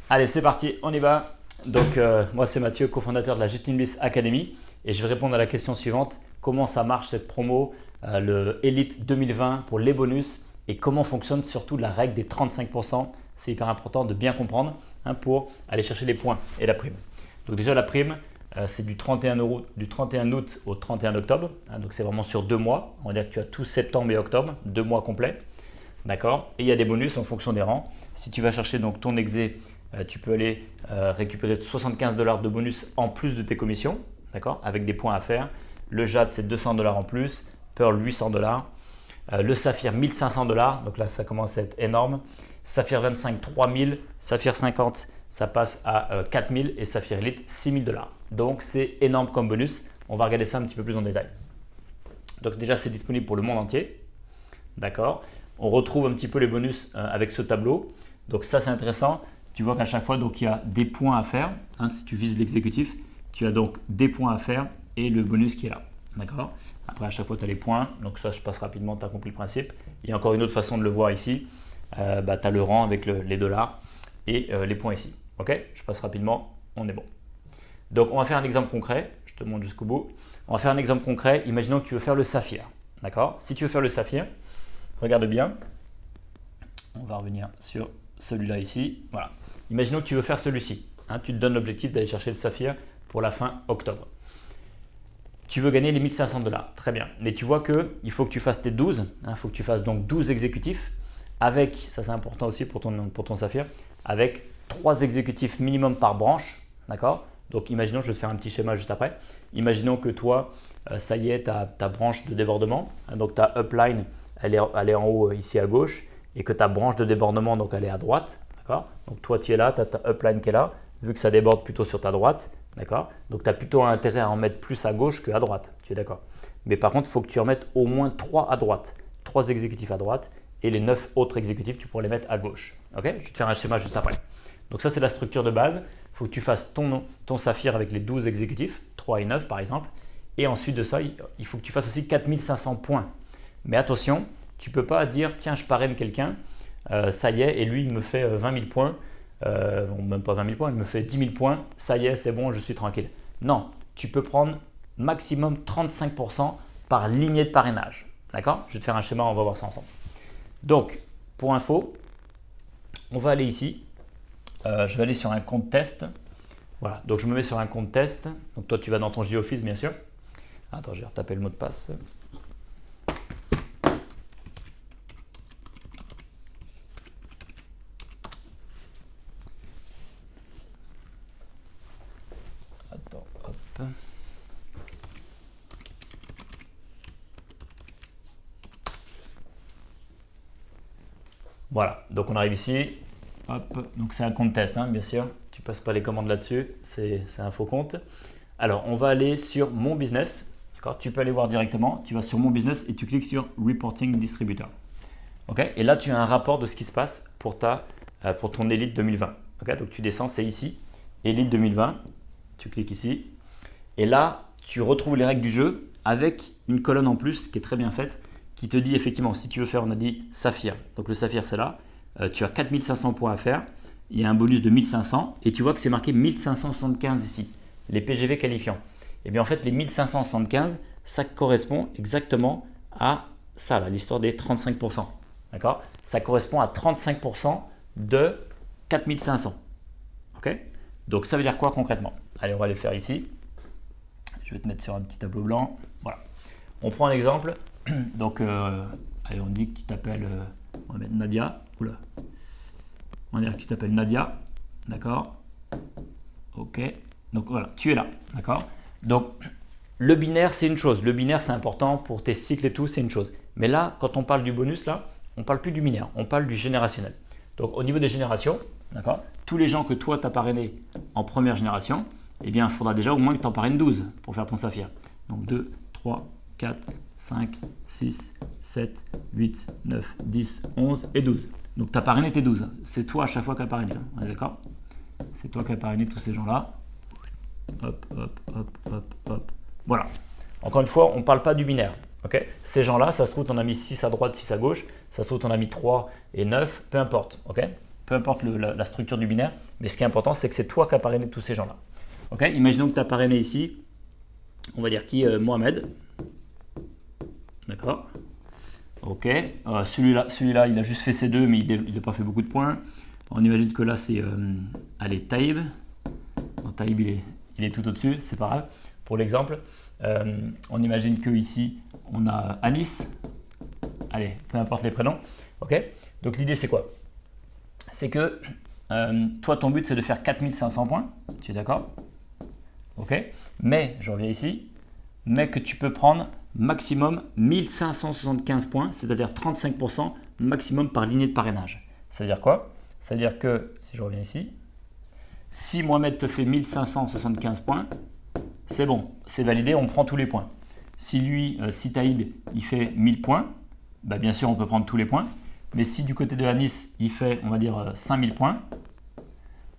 Allez, c'est parti, on y va. Donc, moi, c'est Mathieu, cofondateur de la GTinBiz Academy et je vais répondre à la question suivante. Comment ça marche cette promo, le Elite 2020 pour les bonus et comment fonctionne surtout la règle des 35%. C'est hyper important de bien comprendre pour aller chercher les points et la prime. Donc déjà, la prime, c'est du 31 août au 31 octobre. Donc, c'est vraiment sur 2 mois. On va dire que tu as tout septembre et octobre, 2 mois complets. D'accord. Et il y a des bonus en fonction des rangs. Si tu vas chercher donc ton exé, tu peux aller récupérer 75 $ de bonus en plus de tes commissions, d'accord, avec des points à faire. Le Jade, c'est 200 $ en plus. Pearl, 800 $. Le Saphir, 1500 $. Donc là, ça commence à être énorme. Saphir 25, 3000. Saphir 50, ça passe à 4000. Et Saphir Elite, 6000 $. Donc, c'est énorme comme bonus. On va regarder ça un petit peu plus en détail. Donc déjà, c'est disponible pour le monde entier. D'accord. On retrouve un petit peu les bonus avec ce tableau. Donc ça, c'est intéressant. Tu vois qu'à chaque fois, donc, il y a des points à faire. Si tu vises l'exécutif, tu as donc des points à faire et le bonus qui est là. D'accord. Après, à chaque fois, tu as les points. Donc ça, je passe rapidement, tu as compris le principe. Il y a encore une autre façon de le voir ici. Tu as le rang avec les dollars et les points ici. Ok. Je passe rapidement, on est bon. Donc, on va faire un exemple concret. Je te montre jusqu'au bout. On va faire un exemple concret. Imaginons que tu veux faire le saphir. D'accord. Si tu veux faire le saphir, regarde bien. On va revenir sur celui-là ici. Voilà. Imaginons que tu veux faire celui-ci. Tu te donnes l'objectif d'aller chercher le saphir pour la fin octobre. Tu veux gagner les 1500 $. Très bien. Mais tu vois qu'il faut que tu fasses tes 12. Il faut que tu fasses donc 12 exécutifs avec, ça c'est important aussi pour ton saphir, avec 3 exécutifs minimum par branche. D'accord. Donc imaginons, je vais te faire un petit schéma juste après. Imaginons que toi, ça y est, tu as ta branche de débordement. Donc ta upline, elle est en haut ici à gauche et que ta branche de débordement, donc elle est à droite. D'accord. Donc toi, tu es là, tu as ta upline qui est là, vu que ça déborde plutôt sur ta droite. D'accord. Donc tu as plutôt intérêt à en mettre plus à gauche qu'à droite. Tu es d'accord. Mais par contre, il faut que tu en mettes au moins 3 à droite. 3 exécutifs à droite et les 9 autres exécutifs, tu pourrais les mettre à gauche. Ok. Je vais te faire un schéma juste après. Donc ça, c'est la structure de base. Il faut que tu fasses ton saphir avec les 12 exécutifs, 3 et 9 par exemple. Et ensuite de ça, il faut que tu fasses aussi 4500 points. Mais attention, tu ne peux pas dire tiens, je parraine quelqu'un, ça y est, et lui il me fait 20 000 points, même pas 20 000 points, il me fait 10 000 points, ça y est, c'est bon, je suis tranquille. Non, tu peux prendre maximum 35% par lignée de parrainage. D'accord. Je vais te faire un schéma, on va voir ça ensemble. Donc, pour info, on va aller ici. Je vais aller sur un compte test. Voilà, donc je me mets sur un compte test. Donc toi, tu vas dans ton GeoFice, bien sûr. Attends, je vais retaper le mot de passe. Attends, hop. Voilà, donc on arrive ici. Hop, donc c'est un compte test, bien sûr. Tu passes pas les commandes là-dessus, c'est un faux compte. Alors, on va aller sur Mon Business. Tu peux aller voir directement. Tu vas sur Mon Business et tu cliques sur Reporting Distributor. Okay. Et là, tu as un rapport de ce qui se passe pour ton Elite 2020. Okay. Donc, tu descends, c'est ici, Elite 2020. Tu cliques ici. Et là, tu retrouves les règles du jeu avec une colonne en plus qui est très bien faite, qui te dit effectivement, si tu veux faire, on a dit Saphir. Donc, le Saphir, c'est là. Tu as 4500 points à faire. Il y a un bonus de 1500 et tu vois que c'est marqué 1575 ici, les PGV qualifiants. Et bien en fait, les 1575, ça correspond exactement à ça, là, l'histoire des 35%. D'accord. Ça correspond à 35% de 4500. Ok. Donc ça veut dire quoi concrètement? Allez, on va le faire ici. Je vais te mettre sur un petit tableau blanc. Voilà. On prend un exemple. Donc, allez, on dit que tu t'appelles, on va mettre Nadia. Oula. On va dire que tu t'appelles Nadia. D'accord. Ok. Donc voilà, tu es là. D'accord. Donc, le binaire, c'est une chose. Le binaire, c'est important pour tes cycles et tout, c'est une chose. Mais là, quand on parle du bonus, là, on ne parle plus du binaire, on parle du générationnel. Donc, au niveau des générations, d'accord, tous les gens que toi, tu as parrainés en première génération, eh bien, il faudra déjà au moins que tu en parraines 12 pour faire ton saphir. Donc, 2, 3, 4, 5, 6, 7, 8, 9, 10, 11 et 12. Donc, tu as parrainé tes 12. C'est toi à chaque fois qui as parrainé. On est d'accord? C'est toi qui as parrainé tous ces gens-là. Hop, hop, hop, hop, hop. Voilà. Encore une fois, on ne parle pas du binaire. Okay. Ces gens-là, ça se trouve, on a mis 6 à droite, 6 à gauche. Ça se trouve, on a mis 3 et 9, peu importe. Okay. peu importe la structure du binaire, mais ce qui est important, c'est que c'est toi qui as parrainé tous ces gens-là. Ok, imaginons que tu as parrainé ici, on va dire qui Mohamed. D'accord. Ok, celui-là, il a juste fait C2, mais il n'a pas fait beaucoup de points. On imagine que là, c'est allez, Taïb. Non, Taïb, il est tout au-dessus, c'est pas grave. Pour l'exemple, on imagine que ici, on a Anis. Allez, peu importe les prénoms. Ok, donc l'idée, c'est quoi? C'est que toi, ton but, c'est de faire 4500 points. Tu es d'accord? Ok, mais, je reviens ici, mais que tu peux prendre maximum 1575 points, c'est-à-dire 35% maximum par lignée de parrainage. Ça veut dire quoi? Ça veut dire que, si je reviens ici, si Mohamed te fait 1575 points, c'est bon, c'est validé, on prend tous les points. Si lui, si Taïb, il fait 1000 points, bah bien sûr, on peut prendre tous les points. Mais si du côté de Anis, il fait, on va dire, 5000 points,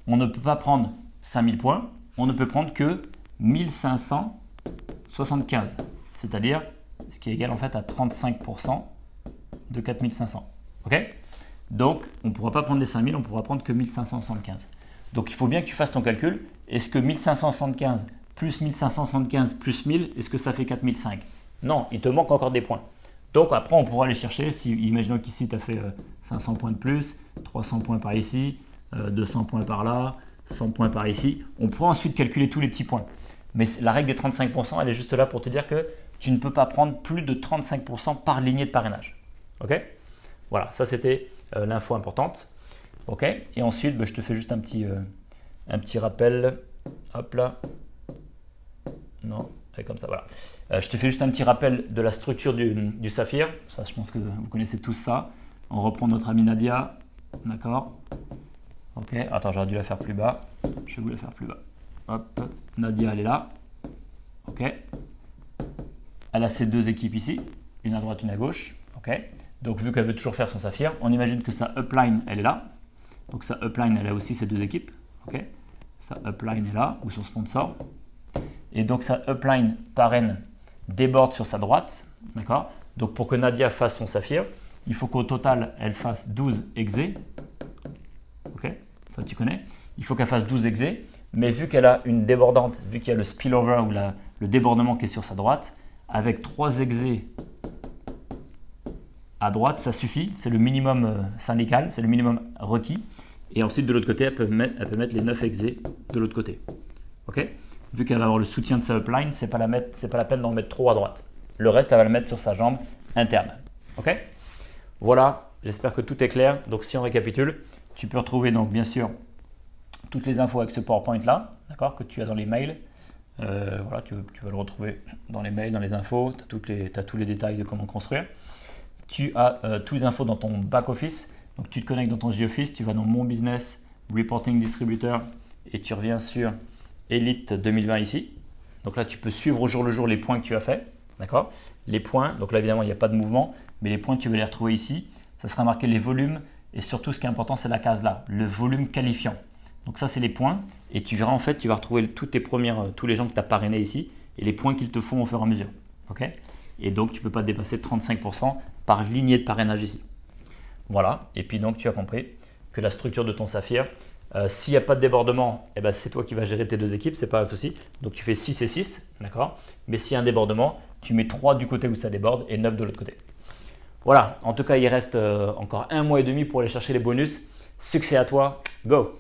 on ne peut pas prendre 5000 points, on ne peut prendre que 1575, c'est-à-dire ce qui est égal en fait à 35% de 4500. Ok? Donc, on ne pourra pas prendre les 5000, on ne pourra prendre que 1575. Donc, il faut bien que tu fasses ton calcul. Est-ce que 1575 plus 1575 plus 1000, est-ce que ça fait 4005? Non, il te manque encore des points. Donc, après, on pourra aller chercher. Si, imaginons qu'ici, tu as fait 500 points de plus, 300 points par ici, 200 points par là, 100 points par ici. On pourra ensuite calculer tous les petits points. Mais la règle des 35%, elle est juste là pour te dire que tu ne peux pas prendre plus de 35% par lignée de parrainage. Ok? Voilà, ça c'était l'info importante. Ok? Et ensuite, je te fais juste un petit rappel. Hop là. Non, comme ça, voilà. Je te fais juste un petit rappel de la structure du saphir. Ça, je pense que vous connaissez tous ça. On reprend notre amie Nadia. D'accord? Ok, attends, j'aurais dû la faire plus bas. Je vais vous la faire plus bas. Hop, Nadia, elle est là. Ok. Elle a ces deux équipes ici, une à droite, une à gauche. Ok. Donc, vu qu'elle veut toujours faire son saphir, on imagine que sa upline, elle est là. Donc, sa upline, elle a aussi ces deux équipes. Ok. Sa upline est là, ou son sponsor. Et donc, sa upline parraine déborde sur sa droite. D'accord. Donc, pour que Nadia fasse son saphir, il faut qu'au total, elle fasse 12 exés. Ok. Ça, tu connais. Il faut qu'elle fasse 12 exés. Mais vu qu'elle a une débordante, vu qu'il y a le spillover ou le débordement qui est sur sa droite, avec 3 exés à droite, ça suffit. C'est le minimum syndical, c'est le minimum requis. Et ensuite, de l'autre côté, elle peut mettre les 9 exés de l'autre côté. Ok? Vu qu'elle va avoir le soutien de sa upline, ce n'est pas la peine d'en mettre trop à droite. Le reste, elle va le mettre sur sa jambe interne. Ok? Voilà, j'espère que tout est clair. Donc, si on récapitule, tu peux retrouver donc bien sûr toutes les infos avec ce PowerPoint là, d'accord, que tu as dans les mails. Voilà, tu vas le retrouver dans les mails, dans les infos. Tu as tous les détails de comment construire. Tu as toutes les infos dans ton back-office. Donc, tu te connectes dans ton G-Office, tu vas dans Mon Business, Reporting Distributor et tu reviens sur Elite 2020 ici. Donc là, tu peux suivre au jour le jour les points que tu as fait. D'accord? Les points, donc là, évidemment, il n'y a pas de mouvement, mais les points, tu vas les retrouver ici. Ça sera marqué les volumes et surtout, ce qui est important, c'est la case là, le volume qualifiant. Donc ça, c'est les points et tu verras en fait, tu vas retrouver tous les gens que tu as parrainés ici et les points qu'ils te font au fur et à mesure. Ok? Et donc, tu ne peux pas dépasser 35% par lignée de parrainage ici. Voilà, et puis donc tu as compris que la structure de ton saphir, s'il n'y a pas de débordement, eh ben, c'est toi qui vas gérer tes deux équipes, c'est pas un souci. Donc tu fais 6 et 6, d'accord? Mais s'il y a un débordement, tu mets 3 du côté où ça déborde et 9 de l'autre côté. Voilà, en tout cas, il reste encore 1 mois et demi pour aller chercher les bonus. Succès à toi, go!